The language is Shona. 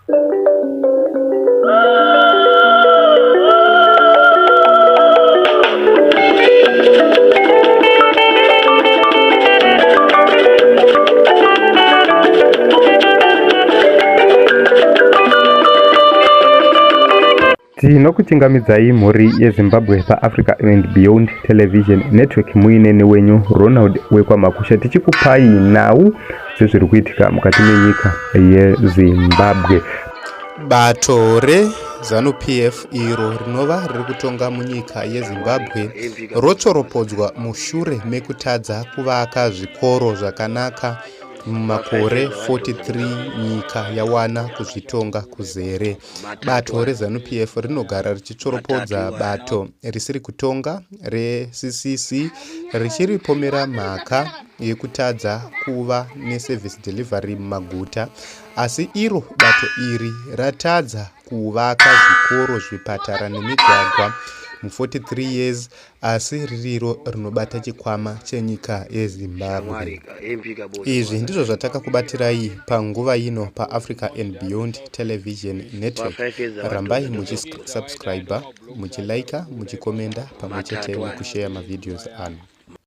Tinokuchingamidzai mhuri yeZimbabwe paAfrica and Beyond Television Network muine wenyu Ronald wekwamakusha tichikupai nhau dzezviri kuitika mukati menyika yeZimbabwe. Bato ZANU PF iro rinova riri kutonga munyika yeZimbabwe rotsoropodzwa mushure mekutadza kuvaka zvikoro zvakanaka mumakore 43 nyika yawana kuzvitonga kuzere. Bato ZANU PF rinogara richitsoropodza bato risiri kutonga reCCC richiripomera mhaka yekutadza kuva neservice delivery mumaguta, asi iro bato iri ratadza kuvaka zvikoro, zvipatara nemigwagwa mu43 years, asi ririro rinobata chikwama chenyika yeZimbabwe. Izvi ndizvo zvatakakubatirai panguva ino paAfrica and Beyond Television Network. Rambai muchisubscribe, muchilaika, muchikomenda pamwe chete nekushare mavideos anu.